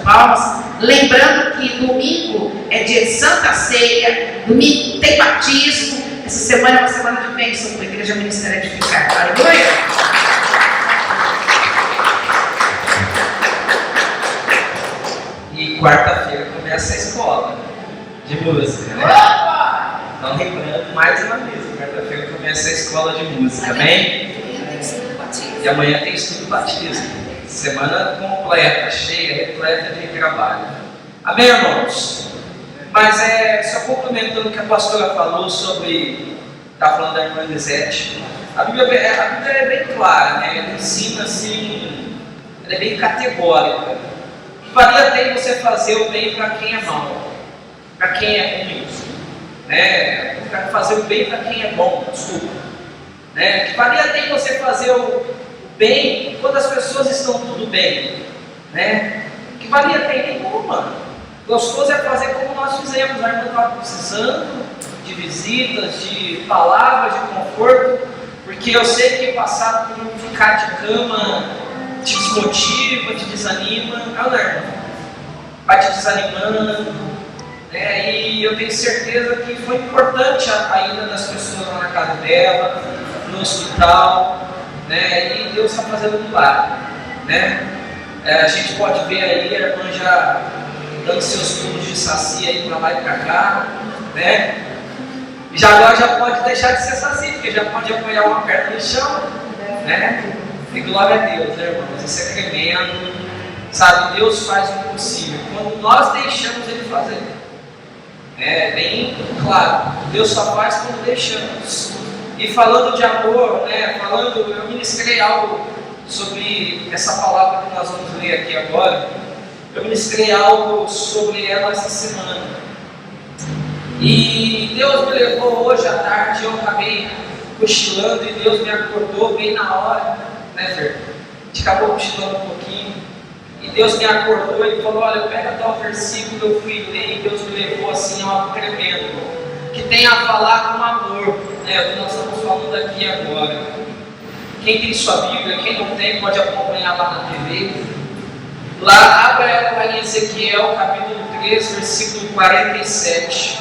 palmas. Lembrando que domingo é dia de Santa Ceia, domingo tem batismo. Essa semana é uma semana de bênção para a Igreja Ministério Edificado. Aleluia! E quarta-feira começa a escola de música, né? Então, lembrando mais uma vez, quarta-feira começa a escola de música, amém? E amanhã tem estudo batismo. Semana completa, cheia, repleta de trabalho. Amém, irmãos? Mas só complementando o que a pastora falou sobre, está falando da irmã Elisete, a Bíblia é bem clara, né? Ela ensina assim, ela é bem categórica. Que valia tem você fazer o bem para quem é mau, para quem é ruim, né? Para fazer o bem para quem é bom, desculpa. Né? Que valia tem você fazer o bem quando as pessoas estão tudo bem, né? Que valia tem nenhuma. Gostoso é fazer como nós fizemos. A irmã estava precisando de visitas, de palavras, de conforto, porque eu sei que passar por ficar de cama te desmotiva, te desanima. Não, irmã? Vai te desanimando, né? E eu tenho certeza que foi importante a ida das pessoas lá na casa dela, no hospital, né? E Deus está fazendo milagre, né? A gente pode ver aí a irmã já dando seus pulos de saci aí para lá e para cá, né? E já agora já pode deixar de ser saci, porque já pode apoiar uma perna no chão, né? E glória a Deus, né, irmãos? Isso é tremendo, sabe? Deus faz o impossível quando nós deixamos Ele fazer. É bem claro, Deus só faz quando deixamos. E falando de amor, né? Eu ministrei algo sobre essa palavra que nós vamos ler aqui agora. Eu ministrei algo sobre ela essa semana. E Deus me levou hoje à tarde, eu acabei cochilando e Deus me acordou bem na hora, né, Fer? A gente acabou cochilando um pouquinho. E Deus me acordou e falou: olha, pega tal versículo, eu fui ler, e Deus me levou assim a algo tremendo, que tem a falar com amor, né? O que nós estamos falando aqui agora. Quem tem sua Bíblia, quem não tem, pode acompanhar lá na TV. Lá, abra ela lá em Ezequiel, capítulo 3, versículo 47.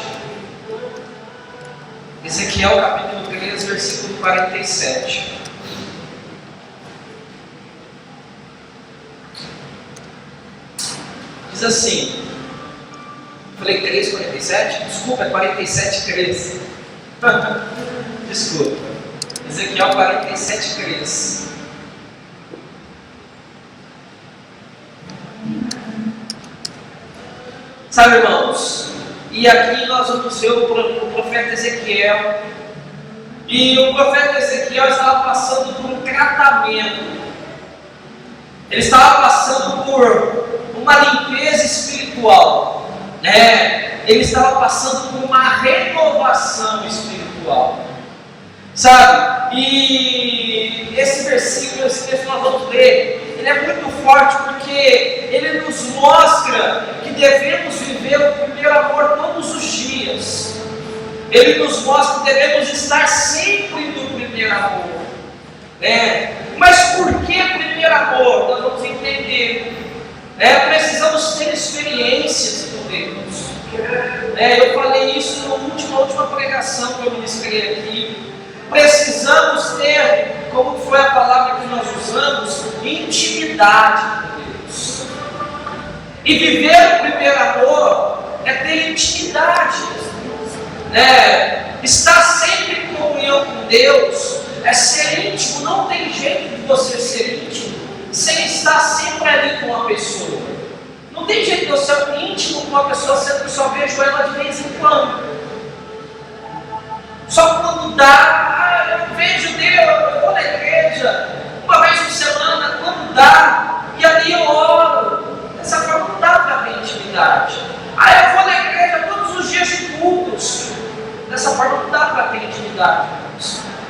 Ezequiel, capítulo 3, versículo 47. Diz assim, falei 3,47? Desculpa, é 47,13. Desculpa. Ezequiel 47,13. Sabe, irmãos? E aqui nós vamos ver o profeta Ezequiel. E o profeta Ezequiel estava passando por um tratamento. Ele estava passando por uma limpeza espiritual, né? Ele estava passando por uma renovação espiritual, sabe? E esse versículo, esse texto nós vamos ler, ele é muito forte porque ele nos mostra que devemos viver o primeiro amor todos os dias. Ele nos mostra que devemos estar sempre no primeiro amor, né? Mas por que primeiro amor? Nós vamos entender. Precisamos ter experiências com Deus. Eu falei isso na última pregação que eu ministrei aqui. Precisamos ter, como foi a palavra que nós usamos, intimidade com Deus. E viver o primeiro amor é ter intimidade, estar sempre em comunhão com Deus, é ser íntimo. Não tem jeito de você ser íntimo sem estar sempre ali com a pessoa. Não tem jeito de eu ser íntimo com uma pessoa sendo que eu só vejo ela de vez em quando. Só quando dá, eu vejo Deus, eu vou na igreja uma vez por semana, quando dá, e ali eu oro. Dessa forma não dá para ter intimidade. Eu vou na igreja todos os dias de cultos. Dessa forma não dá para ter intimidade.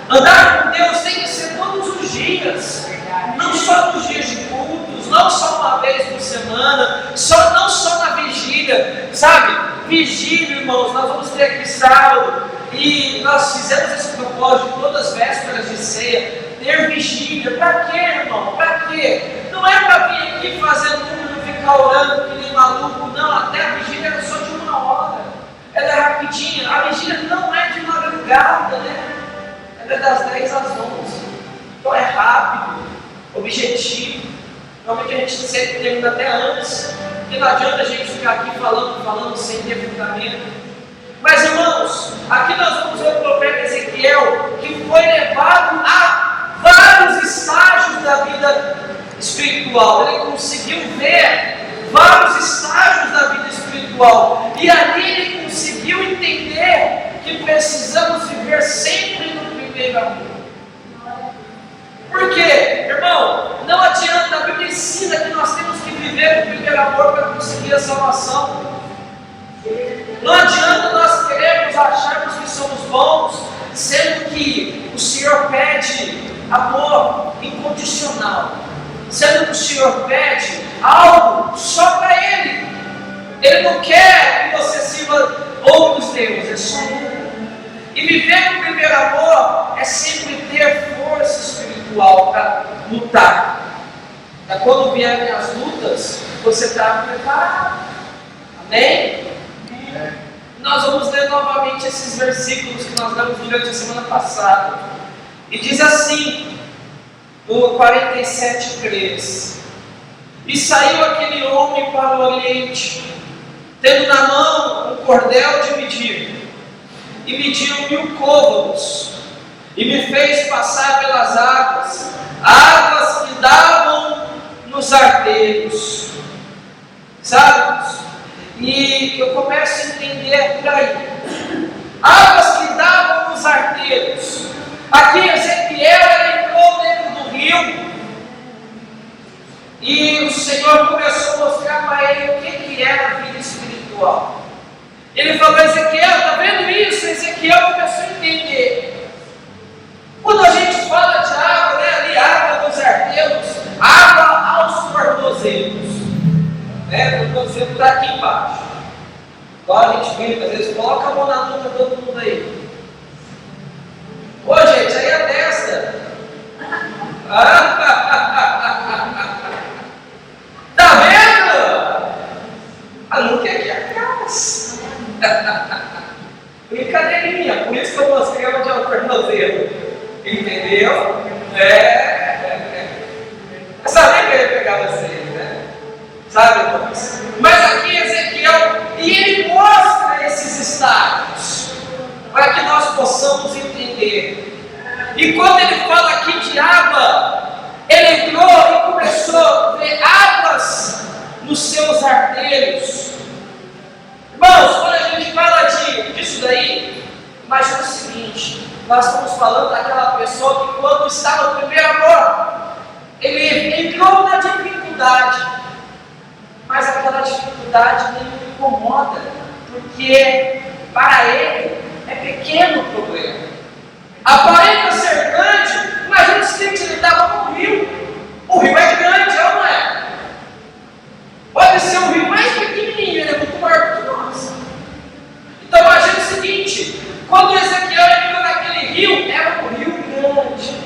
Andar com Deus tem que ser todos os dias. Não só nos dias de cultos, não só uma vez por semana, não só na vigília, sabe? Vigília, irmãos, nós vamos ter aqui sábado, e nós fizemos esse propósito de todas as vésperas de ceia, ter vigília. Para quê, irmão? Para quê? Não é para vir aqui fazer número, ficar ficar orando que nem maluco. Não, até a vigília era só de 1 hora. Ela é rapidinha. A vigília não é de madrugada, né? Ela é das 10 às 11. Então é rápido, objetivo. Normalmente a gente sempre termina até antes. Porque não adianta a gente ficar aqui falando sem ter fundamento. Mas irmãos, aqui nós vamos ver o profeta Ezequiel, que foi levado a vários estágios da vida espiritual. Ele conseguiu ver vários estágios da vida espiritual. E ali ele conseguiu entender que precisamos viver sempre no primeiro amor. Por quê? Irmão, não adianta, a Bíblia ensina que nós temos que viver no primeiro amor para conseguir a salvação. Não adianta nós queremos acharmos que somos bons, sendo que o Senhor pede amor incondicional, sendo que o Senhor pede algo só para Ele. Ele não quer que você sirva outros deuses, é só Ele. E viver no primeiro amor é sempre ter força espiritual para lutar. Para quando vierem as lutas, você está preparado. Amém? Nós vamos ler novamente esses versículos que nós lemos durante a semana passada. E diz assim, no 47:3: E saiu aquele homem para o oriente, tendo na mão um cordel de medir, e mediu 1000 côvados, e me fez passar pelas águas, águas que davam nos arteiros. Sabe? E eu começo a entender por aí. Águas que davam nos arteiros. Aqui Ezequiel entrou dentro do rio. E o Senhor começou a mostrar para ele o que era a vida espiritual. Ele falou: Ezequiel, está vendo isso? Ezequiel começou a entender. Quando a gente fala de água, né, ali, água dos arteiros, água aos tornozelos. O tornozelo está aqui embaixo. Agora a gente brinca, às vezes coloca a mão na nuca, todo mundo aí. Ô gente, aí a testa. Tá vendo? A nuca aqui é a casa. Brincadeirinha, por isso que eu mostrei onde é o tornozelo. Entendeu? Eu sabia que eu ia pegar vocês, né? Sabe, irmãos? Mas aqui Ezequiel, e ele mostra esses estágios para que nós possamos entender. E quando ele fala aqui de água, ele entrou e começou a ver águas nos seus arteiros. Irmãos, quando a gente fala disso daí, imagina o seguinte: nós estamos falando daquela pessoa que, quando está no primeiro amor, ele entrou na dificuldade, mas aquela dificuldade nem o incomoda, porque para ele é pequeno o problema. Aparenta ser grande, imagina o seguinte: ele estava no rio. O rio é grande, é ou não é? Pode ser um rio mais pequenininho, ele é muito maior do que nós. Então imagina o seguinte: quando Ezequiel entrou naquele rio, era um rio grande,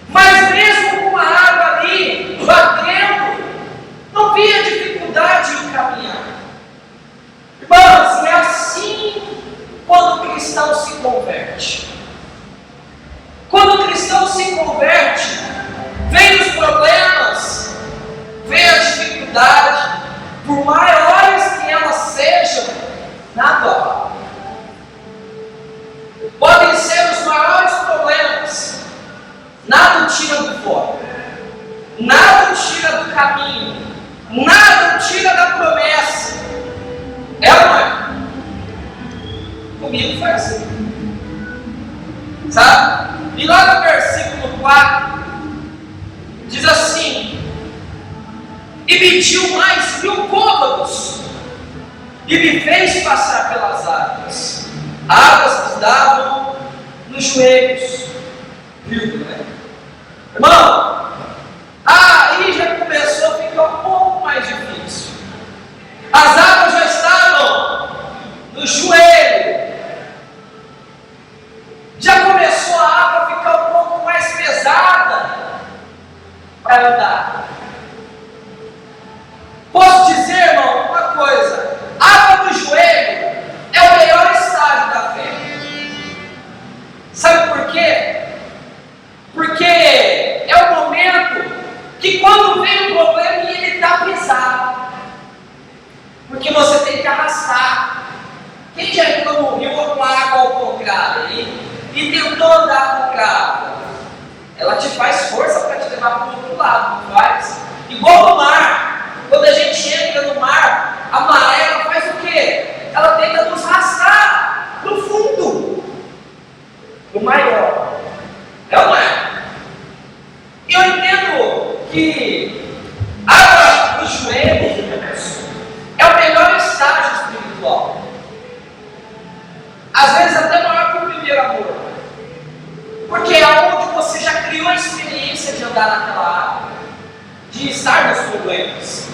mas mesmo com a água ali batendo, não via dificuldade em caminhar. Irmãos, é assim quando o cristão se converte. Quando o cristão se converte, vem os problemas, vem a dificuldade, por maiores que elas sejam, nada vale. Podem ser os maiores problemas, nada o tira do foco, nada o tira do caminho, nada o tira da promessa. É ou não é? Comigo foi assim. Sabe? E lá no versículo 4, diz assim: E mediu mais 1000 côvados, e me fez passar pelas águas, águas que davam nos joelhos. Viu, né? Irmão, aí já começou a ficar um pouco mais difícil. As águas já estavam no joelho. Já começou a água a ficar um pouco mais pesada para andar. Porém, no rio com água ao contrário e tentou andar por água, ela te faz força para te levar para o outro lado, não faz? Igual no mar, quando a gente entra no mar, a maré ela faz o quê? Ela tenta nos arrastar para o fundo, o maior, é o mar. E eu entendo que água nos joelhos é o melhor estágio espiritual. Às vezes até maior que o primeiro amor. Porque é onde você já criou a experiência de andar naquela água, de estar nos problemas.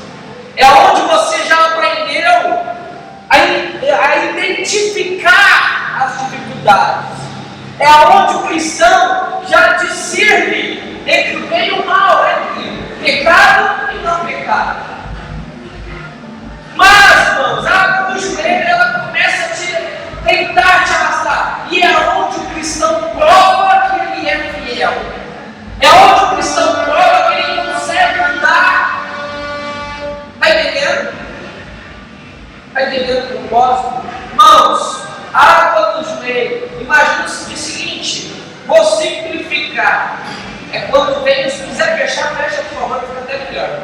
É onde você já aprendeu a identificar as dificuldades. É onde o cristão já discerne entre o bem e o mal, entre pecado e não pecado. Mas, irmãos, a água do joelho ela começa a tentar te arrastar. E é onde o cristão prova que ele é fiel. É onde o cristão prova que ele consegue andar. Está entendendo? Está entendendo o propósito? Irmãos, a água do joelho. Imagina o seguinte: vou simplificar. É quando vem, se quiser fechar, fecha por favor, fica até melhor.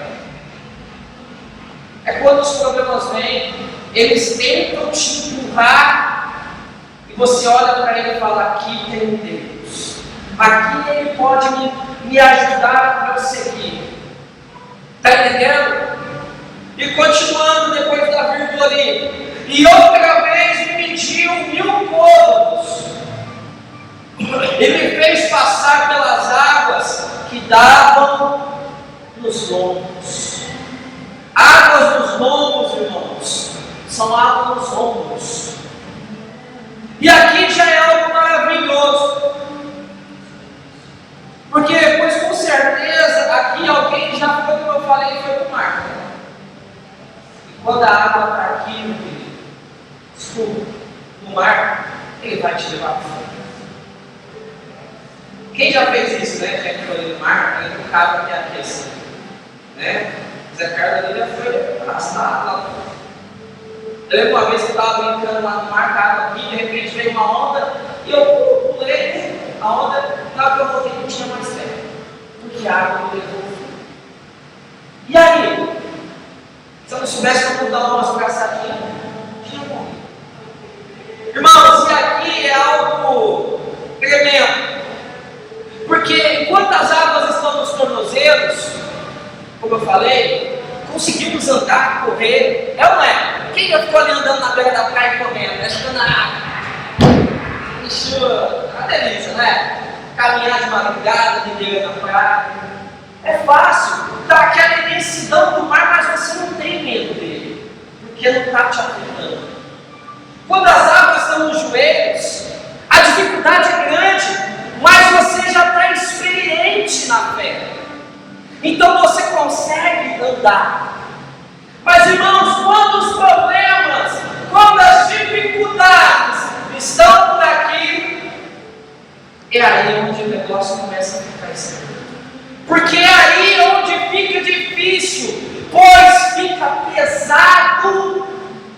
É quando os problemas vêm, eles tentam te empurrar e você olha para ele e fala: aqui tem um Deus, aqui ele pode me ajudar a prosseguir. Está entendendo? E continuando depois da vírgula ali, e outra vez me mediu 1000 côvados e me fez passar pelas águas que davam nos lombos. Águas nos lombos, irmãos, são águas nos ombros. E aqui já é algo maravilhoso, porque, pois com certeza, aqui alguém já foi, como eu falei, foi para o mar. E quando a água está aqui, no mar, ele vai te levar para fora. Quem já fez isso, né? Já foi no mar, aí no carro que aquece, né? Zé Carlos ali já foi arrastado lá. Eu lembro uma vez que eu estava brincando lá no mar, estava aqui, de repente veio uma onda, e eu pulei a onda, na hora que eu voltei não tinha mais pé, porque a água me levou. E aí? Se eu não soubesse como dar umas braçadinhas, tinha morrido. Irmãos, e aqui é algo tremendo. Porque enquanto as águas estão nos tornozelos, como eu falei, conseguimos andar, correr, é ou não é? Quem já ficou ali andando na beira da praia e correndo? Ficando na água. Isso é uma delícia, né? Caminhar de madrugada, de beira na praia. É fácil, dá aquela imensidão do mar, mas você não tem medo dele, porque não está te afetando. Quando as águas estão nos joelhos, a dificuldade é grande, mas você já está experiente na fé. Então você consegue andar. Mas, irmãos, quando os problemas, quando as dificuldades estão por aqui, é aí onde o negócio começa a ficar estranho. Porque é aí onde fica difícil, pois fica pesado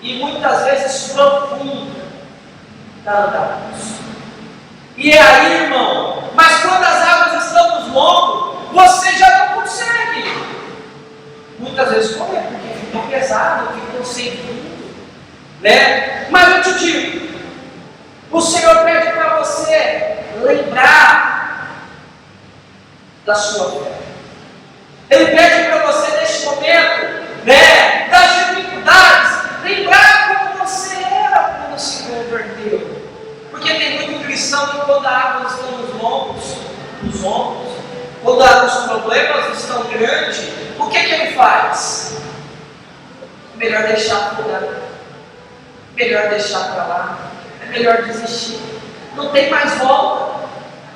e muitas vezes profundo andarmos. E é aí, irmão, mas quando as águas estão nos lombos, você já não consegue muitas vezes correr, porque ficou pesado, ficou sem fundo, né? Mas eu te digo, o Senhor pede para você lembrar da sua fé. Ele pede para você neste momento, né, das dificuldades, lembrar como você era quando se converteu. Porque tem muito cristão que quando a água está nos ombros, quando os problemas estão grandes, o que ele faz? Melhor deixar afogar, melhor deixar para lá, é melhor desistir. Não tem mais volta.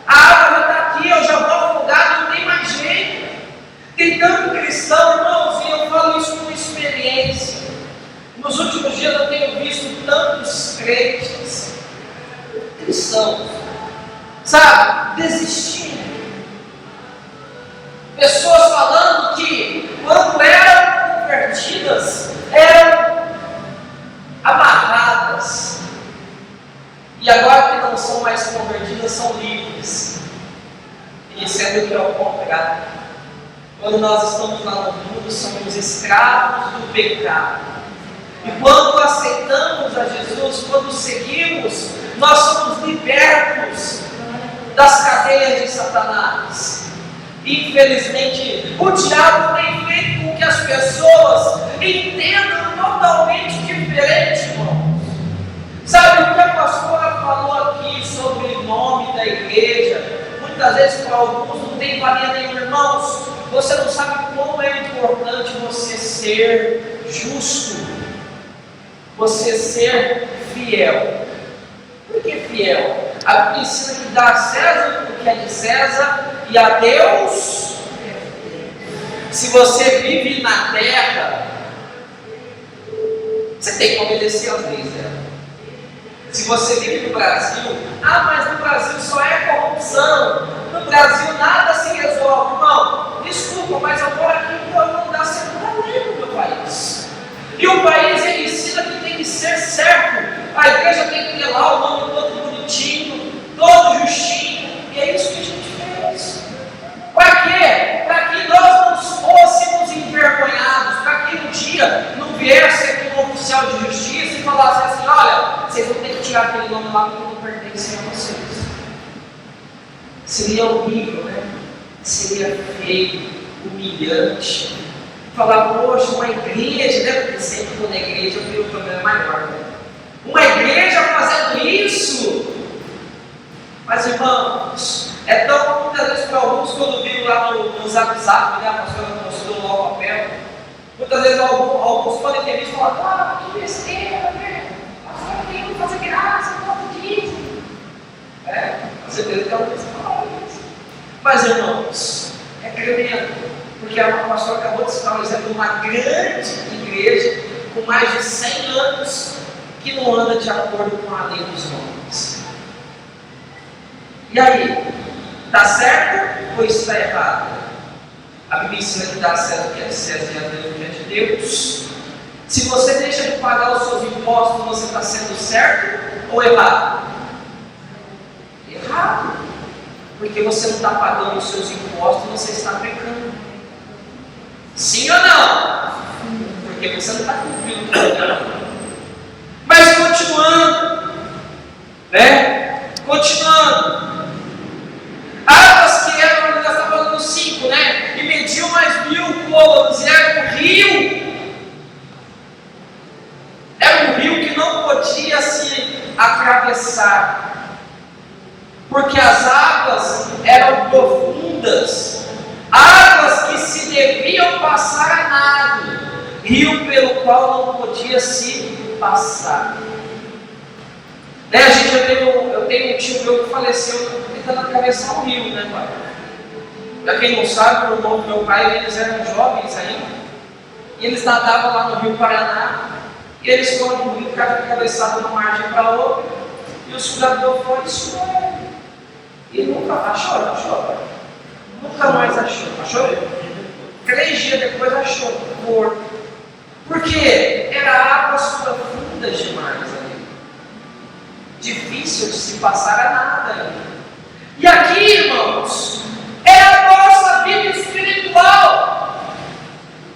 A água já está aqui, eu já vou afogar, não tem mais jeito. Tem tanto cristão, irmãos, e eu falo isso com experiência. Nos últimos dias eu tenho visto tantos crentes, cristãos, sabe, desistindo. Pessoas falando que quando eram convertidas, eram amarradas, E agora que não são mais convertidas, são livres. E sendo que é o contrário. Quando nós estamos lá no mundo, somos escravos do pecado. E quando aceitamos a Jesus, quando seguimos, nós somos libertos das cadeias de Satanás. Infelizmente, o diabo tem feito com que as pessoas entendam totalmente diferente, irmãos. Sabe o que a pastora falou aqui sobre o nome da igreja? Muitas vezes para alguns não tem valia nenhuma. Irmãos, você não sabe como é importante você ser justo, você ser fiel. Por que fiel? A Bíblia ensina que dá a César o que é de César e a Deus. Se você vive na terra, você tem que obedecer às leis dela. Se você vive no Brasil, mas no Brasil só é corrupção, no Brasil nada se resolve. Não, desculpa, mas eu moro aqui então não dá certo no meu país. E o país ele ensina que tem que ser certo. A igreja tem que ter lá o nome todo bonitinho, todo justinho, e é isso que a gente fez. Para quê? Para que nós não fôssemos envergonhados, para que um dia não viesse aqui um oficial de justiça e falasse assim: olha, vocês vão ter que tirar aquele nome lá porque não pertence a vocês. Seria horrível, né? Seria feio, humilhante. Falar, poxa, uma igreja, né? Porque sempre quando é igreja eu tenho um problema maior, né? Uma igreja fazendo isso. Mas irmãos, é tão muitas vezes para alguns, quando viram lá no Zap, né? A pastora mostrou lá o papel. Muitas vezes alguns podem ter visto e falar: que besteira, né? A pastora tem que fazer graça, todo dia. Com certeza que alguns falam isso. Mas irmãos, é tremendo, porque a pastora acabou de citar um exemplo de uma grande igreja com mais de 100 anos que não anda de acordo com a lei dos homens. E aí? Está certo ou está errado? A Bíblia ensina que dá certo o que é de César e a Deus o que é de Deus. Se você deixa de pagar os seus impostos, você está sendo certo ou errado? Errado. Porque você não está pagando os seus impostos, você está pecando. Sim ou não? Porque você não está cumprindo o programa. Mas continuando, né? Continuando. Águas que eram, nós estamos falando no 5, né? E mediam mais 1000 côvados, e era um rio. Era um rio que não podia se atravessar, porque as águas eram profundas, águas que se deviam passar a nado, rio pelo qual não podia se passar. Né? Eu tenho um tio meu que faleceu tentando atravessar o rio, né, pai? Para quem não sabe, o irmão do meu pai, eles eram jovens ainda, e eles nadavam lá no Rio Paraná, e eles foram no rio, ficaram atravessados de uma margem para outra, e o sugador foi e suou. E nunca achou, não achou, pai? Nunca mais achou, achou? 3 dias depois achou, morto. Porque era águas profundas demais ali. Difícil de se passar a nada. E aqui, irmãos, é a nossa vida espiritual.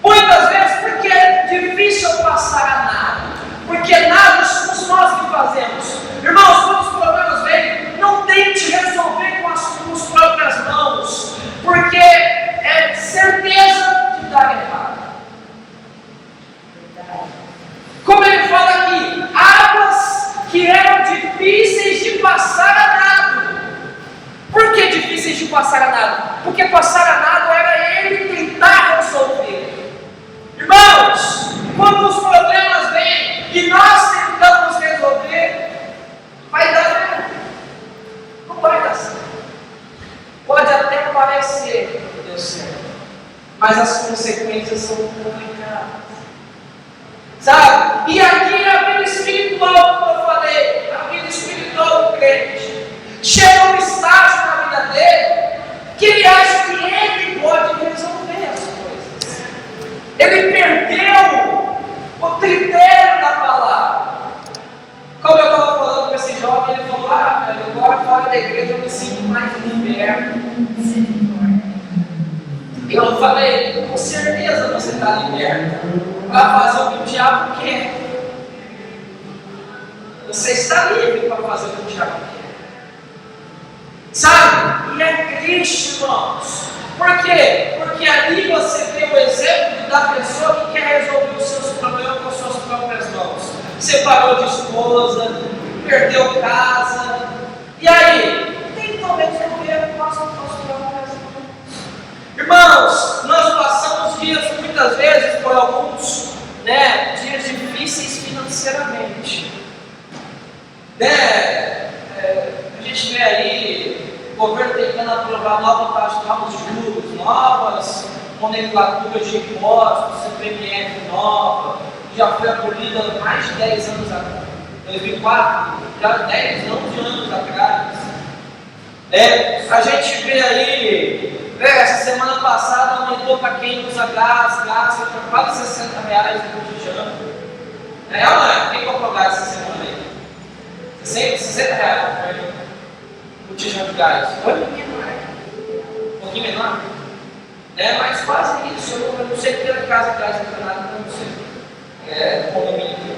Muitas vezes porque é difícil passar a nada. Porque nada somos nós que fazemos. Irmãos, quando os problemas vêm, não tente resolver com as próprias mãos. Porque é certeza de dar errado. Como ele fala aqui, águas que eram difíceis de passar a nado. Por que difíceis de passar a nado? Porque passar a nado era ele tentar resolver. Irmãos, quando os problemas vêm e nós tentamos resolver, vai dar certo. Não vai dar certo. Pode até parecer que deu certo, mas as consequências são complicadas. Sabe? E aqui é a vida espiritual, como eu falei, a vida espiritual do crente. Chega um estágio na vida dele que ele acha que ele pode resolver as coisas. Ele perdeu o critério da palavra. Como eu estava falando com esse jovem, ele falou liberto. Eu falei, com certeza você está liberto para fazer o que o diabo quer. Você está livre para fazer o que o diabo quer. Sabe? E é triste, irmãos. Por quê? Porque ali você vê o exemplo da pessoa que quer resolver os seus problemas com as suas próprias mãos. Separou de esposa, perdeu casa. E aí? Tentou resolver com as suas próprias mãos. Irmãos, nós passamos dias, muitas vezes, por alguns dias difíceis financeiramente. A gente vê aí o governo tentando aprovar novos juros, novas nomenclaturas de impostos, CPMF nova, já foi abolida há mais de 10 anos atrás, 2004, já 10, 11 anos atrás. A gente vê aí, essa semana passada aumentou para quem usa gás foi para quase R$60 no botijão. Quem comprou gás essa semana aí? R$60 foi o botijão de gás. Foi um pouquinho menor. Mas quase isso. Eu não sei pela casa de gás encanado, não sei. Condomínio.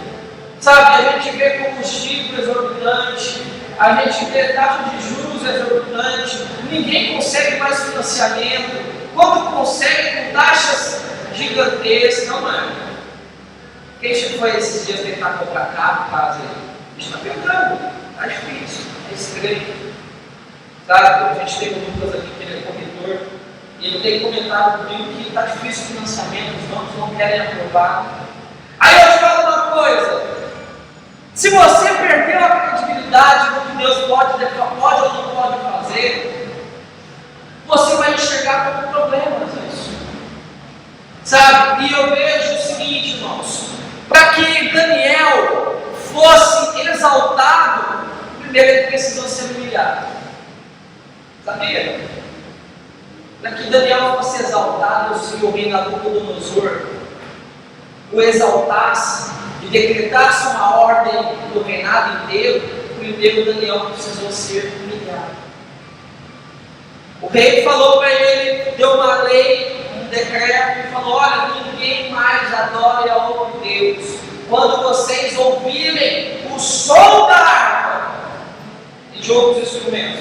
Sabe, a gente vê combustível exorbitante, a gente vê taxa de juros exorbitante, ninguém consegue mais financiamento. Quando consegue, com taxas gigantescas, não é? Quem foi esses dias tentar comprar carro, casa aí? A gente está pegando, está difícil, é estranho. Sabe, a gente tem o Lucas aqui, que ele é corretor, e ele tem comentado comigo que está difícil o financiamento, os bancos não querem aprovar. Aí eu te falo uma coisa: se você perdeu a credibilidade do que Deus pode ou não pode fazer, você vai enxergar como problemas isso. Sabe, e eu vejo o seguinte, irmãos, para que Daniel fosse exaltado, primeiro ele precisou ser humilhado. Sabia? Para que Daniel fosse exaltado, o rei Nabucodonosor o exaltasse e decretasse uma ordem do reinado inteiro, primeiro Daniel precisou ser humilhado. O rei falou para ele, deu uma lei, um decreto, e falou: olha, ninguém mais adore a outro Deus quando vocês ouvirem o som da harpa e de outros instrumentos,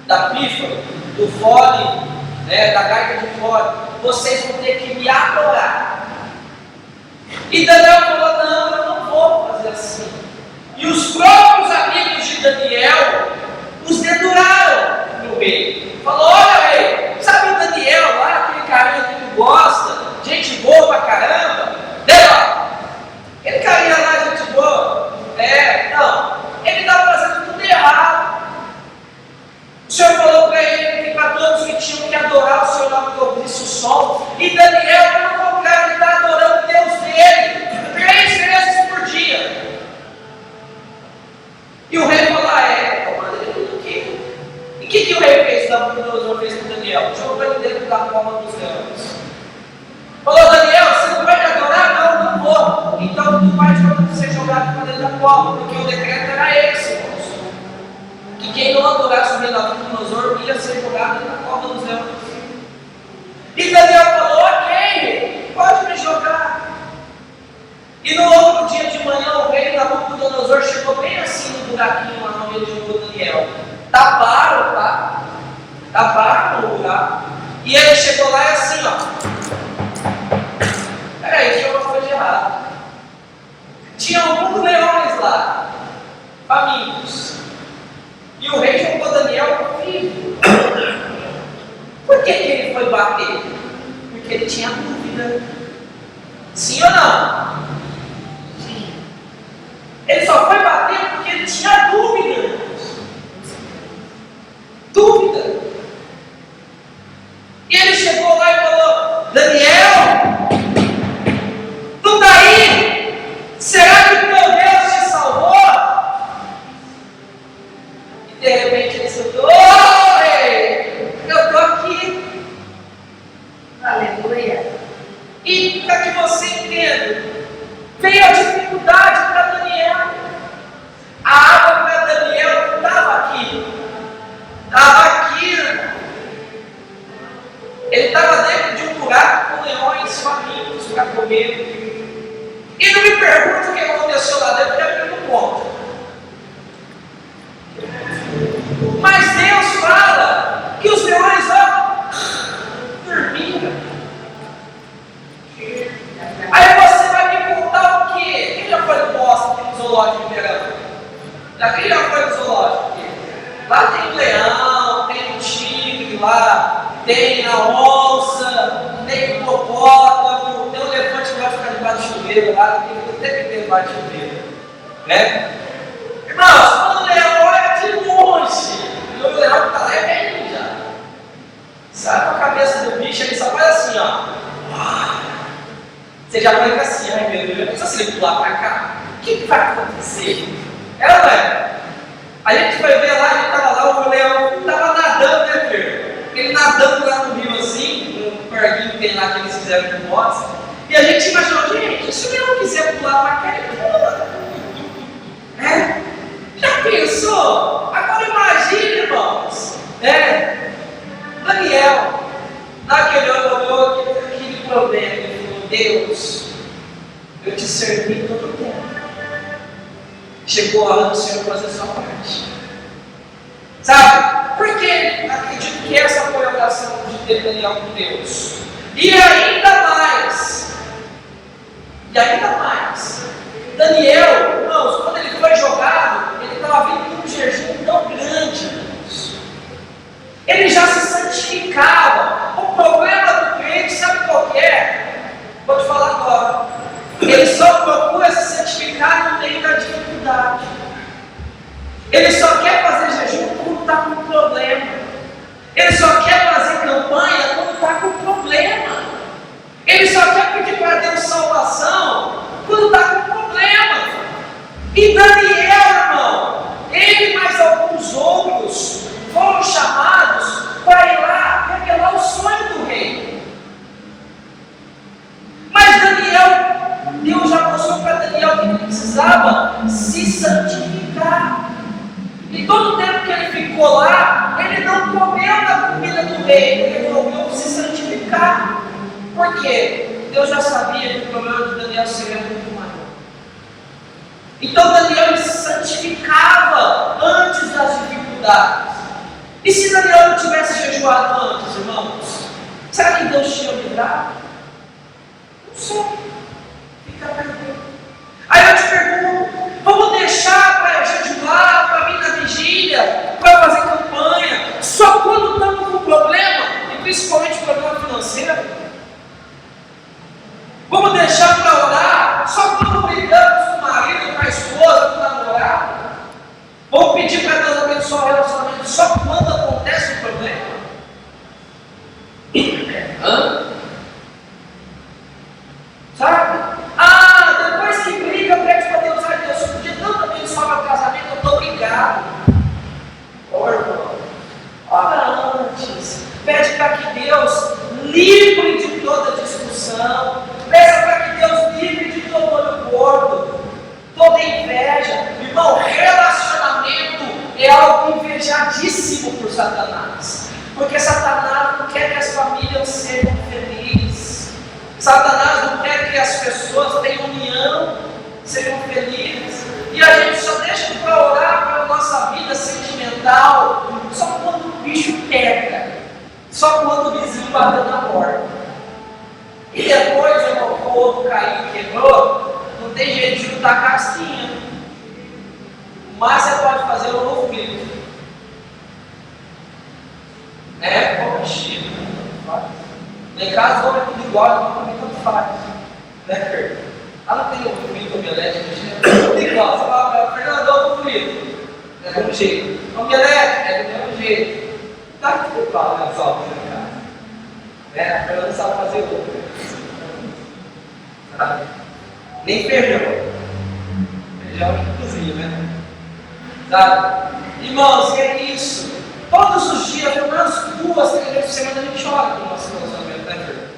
da pífara, do fole, da gaita de fole, vocês vão ter que me adorar. E Daniel falou: não, eu não vou fazer assim. E os próprios amigos de Daniel os deduraram no rei. Falou: olha, rei, sabe o Daniel lá, aquele carinha que tu gosta, gente boa pra caramba? Aquele carinha lá, gente boa. Não, ele estava fazendo tudo errado. O Senhor falou para ele que para todos que tinham que adorar o Senhor nome que ouvisse o som. E Daniel, pelo contrário, ele está adorando Deus dele 3 vezes por dia. E o rei falou: e o que o rei fez? Nabucodonosor fez com Daniel? Jogou ele dentro da cova dos leões. Falou: Daniel, você não vai me adorar? Não, não vou. Então tu vai ser jogado para dentro da cova, porque o decreto era esse, irmãos. Que quem não adorasse o rei Nabucodonosor ia ser jogado dentro da cova dos leões. E Daniel falou: ok, pode me jogar. E no outro dia de manhã, o rei Nabucodonosor chegou bem assim no buraquinho lá onde ele jogou Daniel. Taparam, tá? Taparam no buraco. E ele chegou lá e assim, peraí, tinha uma coisa de errado. Tinha alguns leões lá, famintos. E o rei jogou Daniel vivo. Por que ele foi bater? Porque ele tinha dúvida. Sim ou não? Sim. Ele só foi bater porque ele tinha dúvida. Dúvida. E ele chegou lá e falou: Daniel, tu tá aí? Será que o teu Deus te salvou? E de repente ele escutou: oi, eu tô aqui. Aleluia. E para que você entenda, veio a dificuldade para Daniel. A água para Daniel não estava aqui. Estava aqui, Lá tem o leão, tem o tigre lá, tem a onça, tem o hipopótamo, tem o elefante que vai ficar debaixo do chuveiro lá, tem que ter debaixo do chuveiro. Né? Irmãos, quando o leão olha de longe, e o leão que está lá é velhinho já. Sabe a cabeça do bicho, ele só faz assim, ó. Você já fica assim, ai meu Deus, só se ele pular para cá, o que vai acontecer? Ela vai. A gente foi ver lá, ele estava lá, o leão estava nadando, né, Pedro? Ele nadando lá no rio assim, no parquinho que tem lá que eles fizeram com nós. E a gente imaginou, gente, se o leão quiser pular para cá, ele pula. É? Já pensou? Agora imagine, irmãos. Daniel, naquele olhou aquele problema, ele falou, Deus, eu te servi todo o tempo. Chegou a hora do Senhor fazer a sua parte. Sabe? Porque acredito que essa foi a oração de Daniel com Deus. E ainda mais, Daniel, irmãos, quando ele foi jogado, ele estava vindo de um jejum tão grande, irmãos. Ele já se santificava. O problema do crente, sabe qual que é? Vou te falar agora. Ele só procura se santificar no meio da dificuldade. Ele só quer fazer jejum quando está com problema. Ele só quer fazer campanha quando está com problema. Ele só quer pedir para Deus salvação quando está com problema. E Daniel, irmão, ele mais alguns outros foram chamados para ir lá revelar o sonho do rei. Mas Daniel, Deus já mostrou para Daniel que ele precisava se santificar. E todo o tempo que ele ficou lá, ele não comeu da comida do rei, ele resolveu se santificar. Por quê? Deus já sabia que o problema de Daniel seria muito maior. Então Daniel se santificava antes das dificuldades. E se Daniel não tivesse jejuado antes, irmãos, será que Deus tinha livrado? Não sei. Fica perguntando. Aí eu te pergunto, vamos deixar para jejuar, para vir na vigília, para fazer campanha, só quando estamos com problema, e principalmente problema financeiro? Vamos deixar para orar só quando brigamos com o marido, com a esposa, com o namorado? Vamos pedir para Deus abençoar o relacionamento só quando acontece o problema? Sabe? Depois que briga, pede para Deus, Deus, se podia tanto abençoar meu casamento, eu estou brigado. Ora antes, pede para que Deus livre de toda discussão, peça para que Deus livre de todo olho gordo, toda inveja. Irmão, relacionamento é algo invejadíssimo por Satanás, porque Satanás não quer que as famílias sejam felizes. Satanás não quer que as pessoas tenham união, sejam felizes. E a gente só deixa para orar pela nossa vida sentimental só quando o bicho pega, só quando o vizinho bateu na porta. E depois, irmão, o outro caiu e quebrou, não tem jeito de juntar a casquinha. Mas você pode fazer um novo grito. Poxa, lá em casa, o homem é tudo igual, o homem tanto faz. Fer? Não tem um grito omelete, tudo igual. Você fala para ela, Fernando, dá um grito. É do mesmo jeito. Omelete, é do mesmo jeito. Tá tudo igual, né? Só você em casa. A Fernanda sabe fazer outro. Sabe? Nem feijão. Feijão é que cozinha, né? Sabe? Irmãos, é isso. Todos os dias, pelo menos 2, 3 vezes por semana, a gente ora com o nosso relacionamento, né, Fernanda?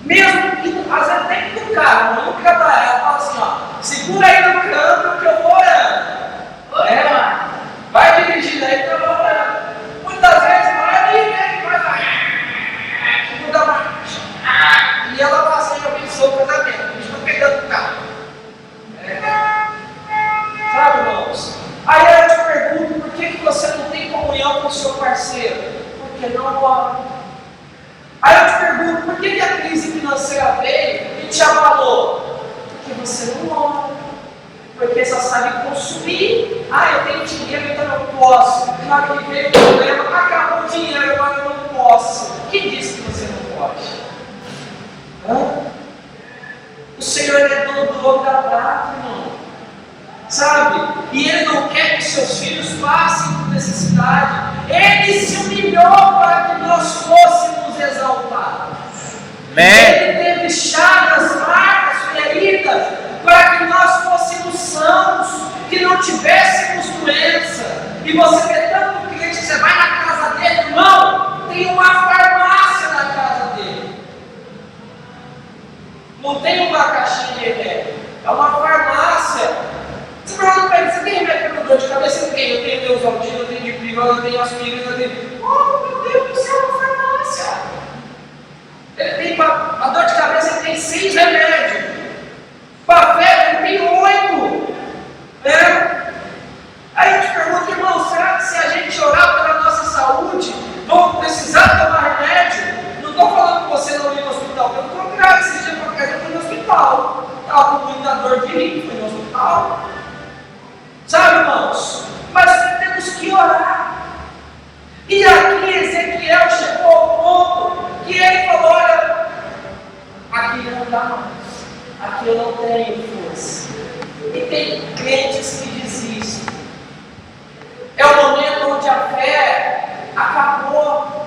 Mesmo que, às vezes, até que no carro, não fica para ela, fala assim, segura aí no canto que eu vou orando. Vai dirigindo aí que eu vou orando. Muitas vezes vai e e ela passa e abençoa o casamento. A gente está pegando o carro. Sabe, irmãos? Aí eu te pergunto, por que você não tem comunhão com o seu parceiro? Porque não ora. Aí eu te pergunto, por que a crise financeira veio e te abalou? Porque você não ora. Porque só sabe consumir. Eu tenho dinheiro, então eu posso. na hora que veio o problema, acabou o dinheiro, agora eu não posso. Quem disse que você não pode? O Senhor é dono do ouro da prata, irmão. Sabe? E Ele não quer que seus filhos passem por necessidade. Ele se humilhou para que nós fôssemos exaltados. Ele teve chagas, marcas, feridas, para que nós fôssemos sãos, que não tivéssemos doença. E você vê tanto crente que você vai na casa dele, irmão, tem uma farmácia na casa dele. Não tem uma caixinha de remédio, é uma farmácia. Você pergunta para ele, você tem remédio para dor de cabeça? Eu tenho Neusaldina, eu tenho Dipirona, eu tenho aspirina, eu tenho... Oh, meu Deus do céu, é uma farmácia. Ele tem a dor de cabeça, ele tem 6 remédios. Para a febre, ele tem 8. Aí eu te pergunto, irmão, será que se a gente orar pela nossa saúde, vamos precisar tomar remédio? Não estou falando que você não ir no hospital, pelo contrário, esse dia para cá eu fui no hospital. Estava com muita dor de rim, fui no hospital. Sabe, irmãos? Mas temos que orar. E aqui Ezequiel chegou ao ponto que ele falou: olha, aqui não dá mais, aqui eu não tenho força. E tem crentes que desistem. É o momento onde a fé acabou.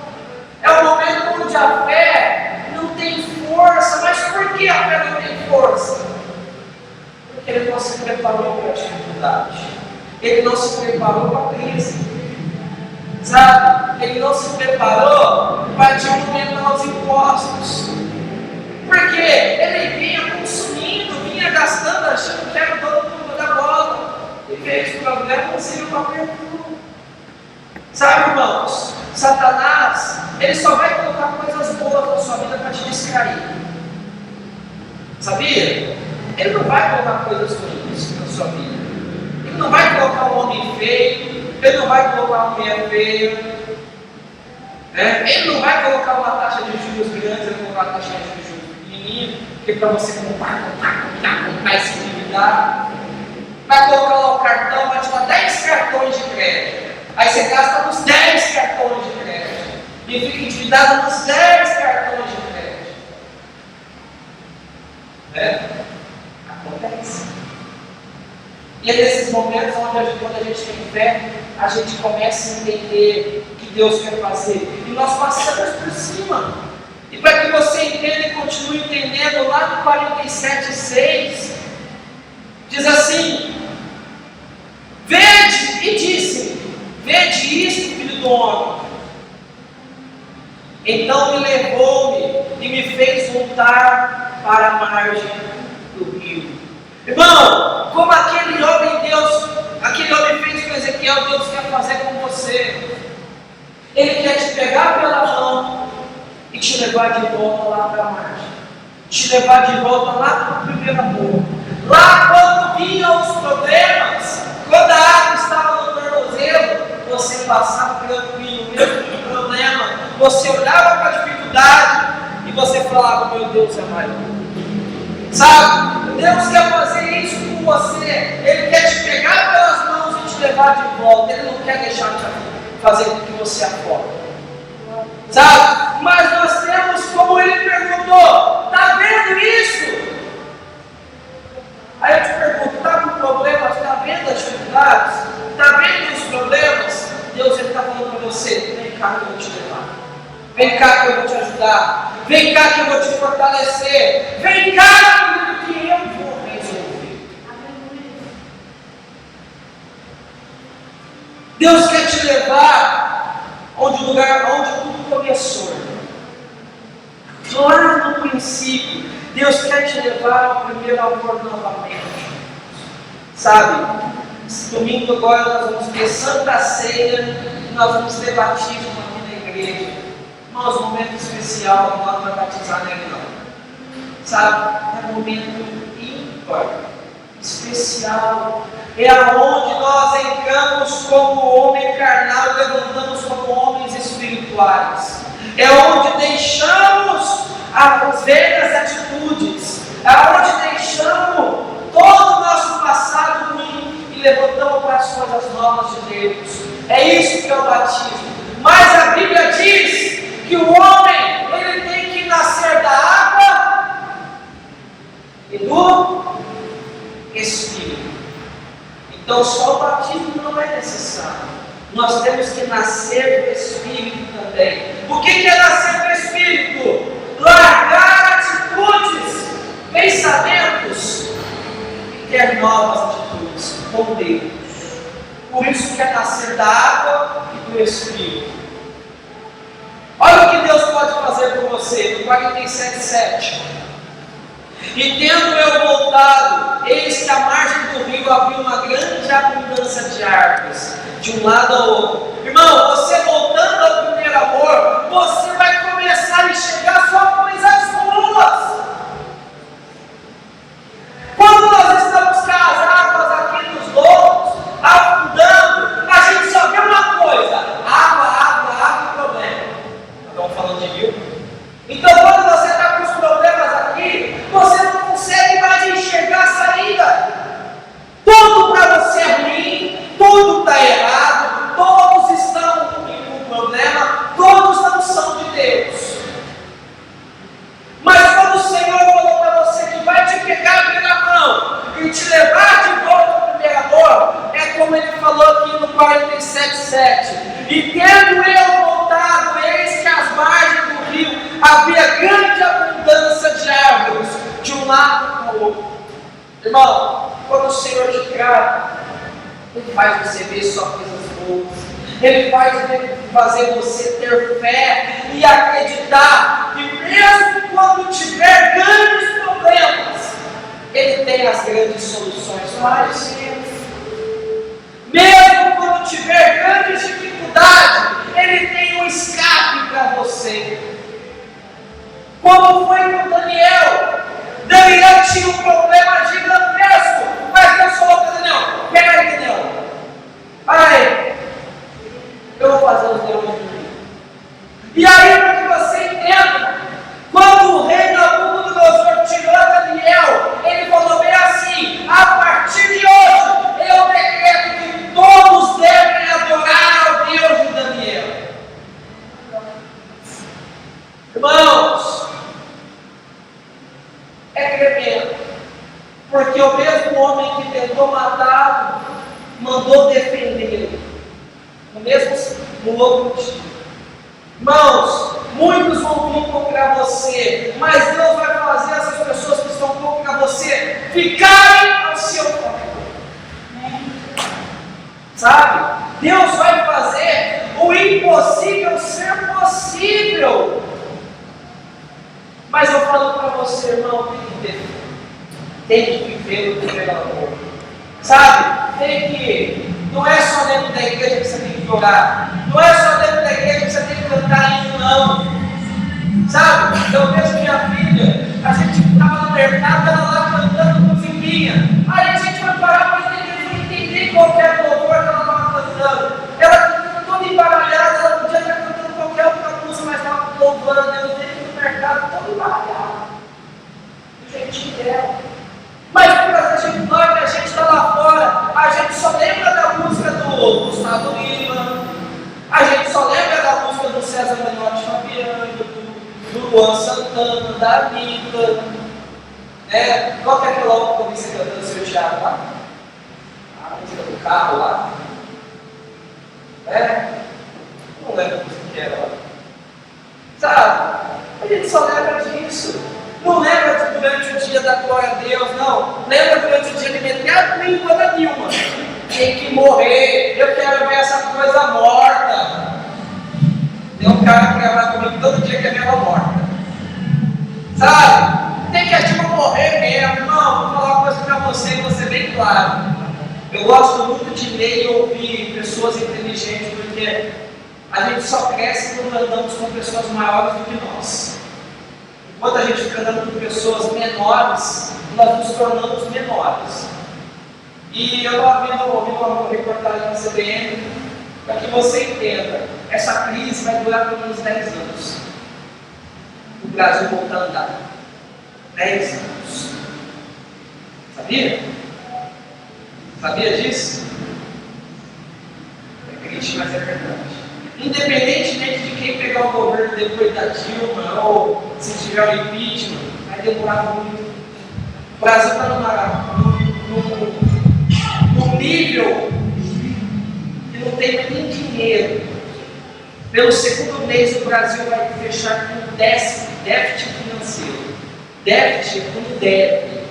É o momento onde a fé não tem força. Mas por que a fé não tem força? Porque ele não se preparou para a dificuldade. Ele não se preparou para a crise. Sabe? Ele não se preparou para aumentar os impostos. Porque ele vinha consumindo, vinha gastando, achando que era todo mundo da bola. E fez problema, conseguiu uma pergunta. Sabe, irmãos? Satanás, ele só vai colocar coisas boas na sua vida para te distrair. Sabia? Ele não vai colocar coisas ruins na sua vida. Ele não vai colocar um homem feio. Ele não vai colocar uma mulher feia. Ele não vai colocar uma taxa de juros grande. Ele vai colocar uma taxa de juros pequenininha. Porque para você comprar e se endividar. Vai colocar lá o cartão, vai te dar 10 cartões de crédito. Aí você gasta nos 10 cartões de crédito. E fica endividado nos 10 cartões de crédito. Acontece. E é nesses momentos onde quando a gente tem fé, a gente começa a entender o que Deus quer fazer. E nós passamos por cima. E para que você entenda e continue entendendo, lá no 47:6, diz assim: vede, e disse-me, vede isto, filho do homem. Então me levou-me e me fez voltar para a margem do rio. Irmão, como aquele homem fez com Ezequiel, Deus quer fazer com você. Ele quer te pegar pela mão e te levar de volta lá para a margem. Te levar de volta lá para o primeiro amor. Lá quando vinham os problemas, quando a água estava no tornozelo, você passava tranquilo, mesmo com o problema. Você olhava para a dificuldade e você falava: meu Deus é maior. Sabe? Deus quer fazer isso com você. Ele quer te pegar pelas mãos e te levar de volta. Ele não quer deixar de fazer com que você afogue. Sabe? Mas nós temos, como ele perguntou: está vendo isso? Aí eu te pergunto: está com problemas? Está vendo as dificuldades? Está vendo os problemas? Deus está falando para você: vem cá que eu vou te levar. Vem cá que eu vou te ajudar. Vem cá que eu vou te fortalecer. Vem cá que eu vou resolver. Deus quer te levar onde tudo começou. Lá no princípio, Deus quer te levar ao primeiro amor novamente. Sabe? Domingo agora nós vamos ter Santa Ceia e nós vamos ter batismo aqui na igreja. Irmãos, um momento especial, nós não vamos batizar nele não. Sabe? É um momento ímpar, especial. É aonde nós entramos como homem carnal e levantamos como homens espirituais. É onde deixamos as velhas atitudes. É onde deixamos todo o nosso passado ruim e levantamos para as coisas novas de Deus. É isso que é o batismo. Mas a Bíblia diz que o homem, ele tem que nascer da água e do Espírito. Então só o batismo não é necessário. Nós temos que nascer do Espírito também. O que é nascer do Espírito? Largar atitudes, pensamentos e ter novas atitudes com Deus. Por isso que é nascer da água e do Espírito. Olha o que Deus pode fazer por você, no 47:7. E tendo eu voltado, eis que à margem do rio havia uma grande abundância de árvores, de um lado ao outro. Irmão, você voltando ao primeiro amor, você vai começar a enxergar só coisas boas. Quando nós estamos com as águas aqui nos lobos, afundando, a gente só vê uma coisa: água, problema. Estamos falando de rio. Então, quando você está com os problemas aqui, você não consegue mais enxergar a saída. Tudo para você é ruim, tudo está errado, todos estão com problema, todos não são de Deus. Mas quando o Senhor falou para você que vai te pegar pela mão e te levar de volta ao primeiro amor, é como ele falou aqui no 47:7. E tendo eu voltado, eis que às margens do rio havia grande abundância de árvores, de um lado para o outro. Irmão, quando o Senhor te trata, Ele faz você ver só coisas boas. Ele faz fazer você ter fé e acreditar que mesmo quando tiver grandes problemas, Ele tem as grandes soluções para você. Mesmo quando tiver grandes dificuldades, Ele tem um escape para você. Como foi com Daniel? Daniel tinha um problema gigantesco, mas Deus falou para Daniel: pega aí, Daniel. Aí, eu vou fazer os leões dormir. E aí, para que você entenda, quando o rei Nabucodonosor tirou Daniel, ele falou bem assim: a partir de hoje, eu decreto que todos devem adorar ao Deus de Daniel. Irmãos, é tremendo, porque o mesmo homem que tentou matá-lo, mandou defendê-lo, no outro dia. Irmãos, muitos vão vir contra você, mas Deus vai fazer essas pessoas que estão contra você ficarem ao seu favor. Sabe? Deus vai fazer o impossível ser possível. Mas eu falo para você, irmão, tem que viver o primeiro amor. Sabe? Não é só dentro da igreja que você tem que orar. Não é só dentro da igreja que você tem que cantar hino, não. Sabe? Eu vejo minha filha, a gente estava no mercado, ela lá cantando musiquinha. Aí a gente vai parar para entender qualquer louvor que ela estava cantando. Ela estava toda embaralhada, ela podia estar cantando qualquer outra música, mas estava louvando a Deus dentro do mercado, toda embaralhada. Do jeitinho dela. Mas quando a gente está lá fora, a gente só lembra da música do Gustavo Lima, a gente só lembra da música do César Menotti Fabiano, do Luan Santana, da Anitta, né? Qual que é aquela outra que eu vi você cantando no seu teatro lá? A música do carro lá? Não lembro a música que era lá. Sabe? A gente só lembra disso. Não lembra durante o dia da glória a Deus, não. Lembra durante o dia de meter a língua da Dilma. Tem que morrer. Eu quero ver essa coisa morta. Tem um cara que grava comigo todo dia que é minha morta. Sabe? Tem que a Dilma morrer mesmo. Irmão, vou falar uma coisa para você e vou ser bem claro. Eu gosto muito de ler e ouvir pessoas inteligentes, porque a gente só cresce quando andamos com pessoas maiores do que nós. Quando a gente fica andando com pessoas menores, nós nos tornamos menores. E eu estava ouvindo uma reportagem na CBN, para que você entenda, essa crise vai durar pelo menos 10 anos. O Brasil volta a andar. 10 anos. Sabia? Sabia disso? É crise. triste, mas é verdade. Independentemente de quem pegar o governo depois da Dilma, ou se tiver o impeachment, vai demorar muito. O Brasil está num nível que não tem nem dinheiro. Pelo segundo mês o Brasil vai fechar com déficit financeiro. Déficit é quando deve.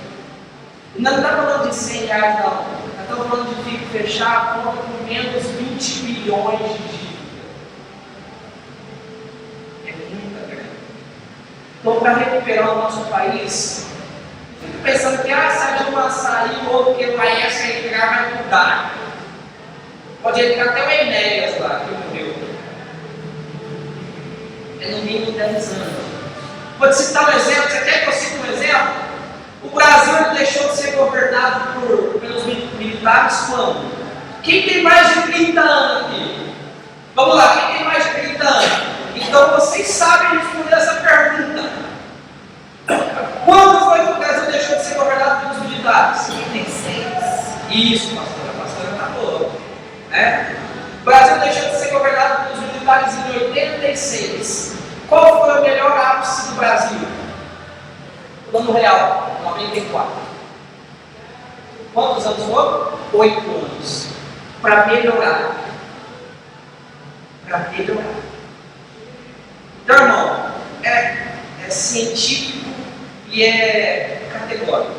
Não está falando de 100 reais, não. Nós estamos falando de fechar a conta com menos 20 bilhões de dívida. É muita grana. Então, para recuperar o nosso país, fico pensando que se a Dilma sair ou porque o Laércio entrar, vai mudar. Pode entrar até o Enéas lá, que morreu. É no mínimo 10 anos. Vou te citar um exemplo. Você quer que eu cite um exemplo? O Brasil deixou de ser governado pelos militares quando? Quem tem mais de 30 anos aqui? Vamos lá, quem tem mais de 30 anos? Então vocês sabem responder essa pergunta. Quando foi que o Brasil deixou de ser governado pelos militares? 36. Isso, pastora. A pastora está boa. Né? O Brasil deixou de ser governado pelos militares em 86. Qual foi o melhor ápice do Brasil? O ano real, 94. Quantos anos foram? 8 anos. Para melhorar. Para melhorar. Então, irmão, é científico e é categórico.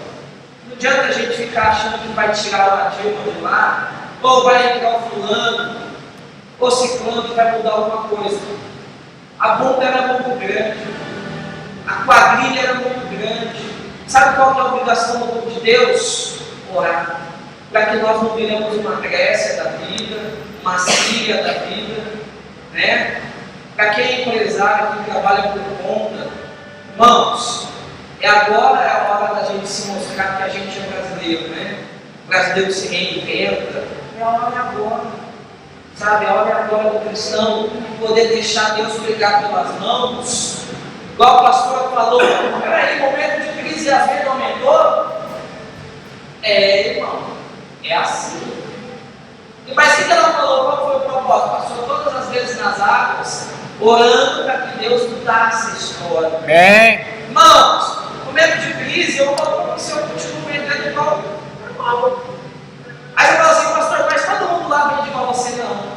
Não adianta a gente ficar achando que vai tirar a Dilma de lá, ou vai entrar o fulano, ou ciclano que vai mudar alguma coisa. A bomba era muito grande, a quadrilha era muito grande. Sabe qual que é a obrigação do povo de Deus? Orar. Para que nós não viremos uma Grécia da vida, uma Síria da vida, né? Para quem é empresário, que trabalha por conta, irmãos, agora é a hora da gente se mostrar que a gente é brasileiro, né? O brasileiro se reinventa. É a hora agora. Sabe, a hora é agora do cristão poder deixar Deus pegar pelas mãos. Igual a pastora falou, peraí, momento de crise e a vida aumentou? Irmão, é assim. Mas o que ela falou? Qual foi o propósito? Passou todas as vezes nas águas, orando para que Deus mudasse a história. Irmãos, momento de crise, eu falo para você, eu continuo vendendo igual normal. Aí eu falo assim, pastor, mas todo mundo lá vende igual você, não.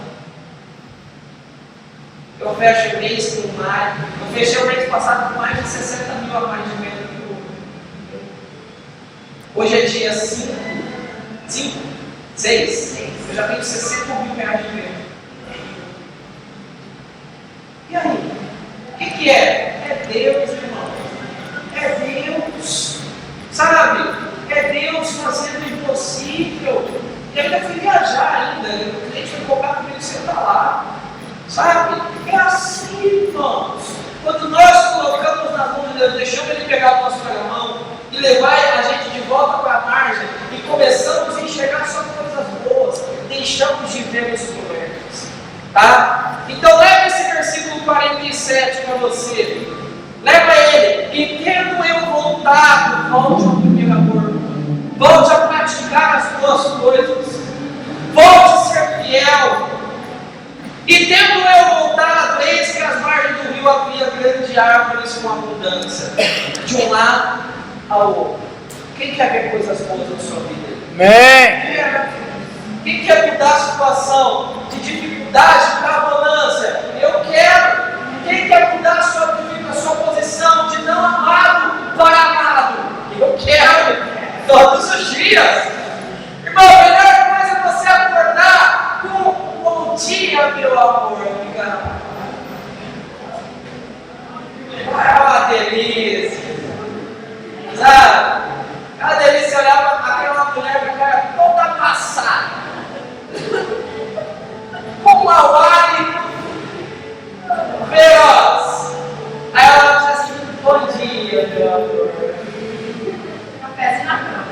Eu fecho o mês com mais. Eu fechei o mês passado com mais de 60 mil a mais de venda que o outro. Hoje é dia 6. Eu já tenho 60 mil reais de venda. E aí? O que é? É Deus, irmão. É Deus. Sabe? É Deus fazendo o impossível. E ainda fui viajar ainda. O cliente foi cobrar comigo, você está lá. Sabe? É assim, irmãos. Quando nós colocamos nas mãos de Deus, deixamos Ele pegar o nosso mão e levar a gente de volta para a margem e começamos a enxergar só coisas boas, deixamos de ver os problemas. Tá? Então leva esse versículo 47 para você. Leva ele. E tendo eu voltado, volte ao primeiro amor. Volte a praticar as boas coisas. Volte a ser fiel. E tendo eu voltado, eis que as margens do rio havia grandes árvores com abundância, de um lado ao outro. Quem quer ver coisas boas na sua vida? Amém. Quem quer mudar a situação de dificuldade para abundância? Eu quero. Quem quer mudar a sua posição de não amado para amado? Eu quero. Todos os dias. Irmão, a melhor coisa é você acordar com bom dia, meu amor. É uma delícia. Sabe? É uma delícia olhar para aquela mulher com a cara toda amassada, com mau hálito, feroz. Aí ela diz assim: bom dia, meu amor. Cafézinho na cama.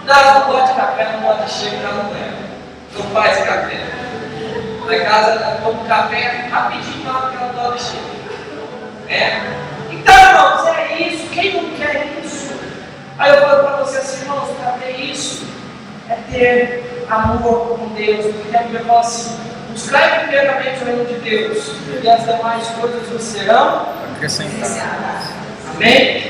Não, ela não gosta de café, não gosta de cheiro, ela não leva. Não faz café. Na casa ela toma café rapidinho na hora que ela adora cheiro. Então, irmãos, é isso. Quem não quer isso? Aí eu falo para vocês assim, irmãos, para ter isso é ter amor com Deus. Porque a Bíblia fala assim: Buscai primeiramente o reino de Deus, e as demais coisas vos serão Acrescentar. Amém?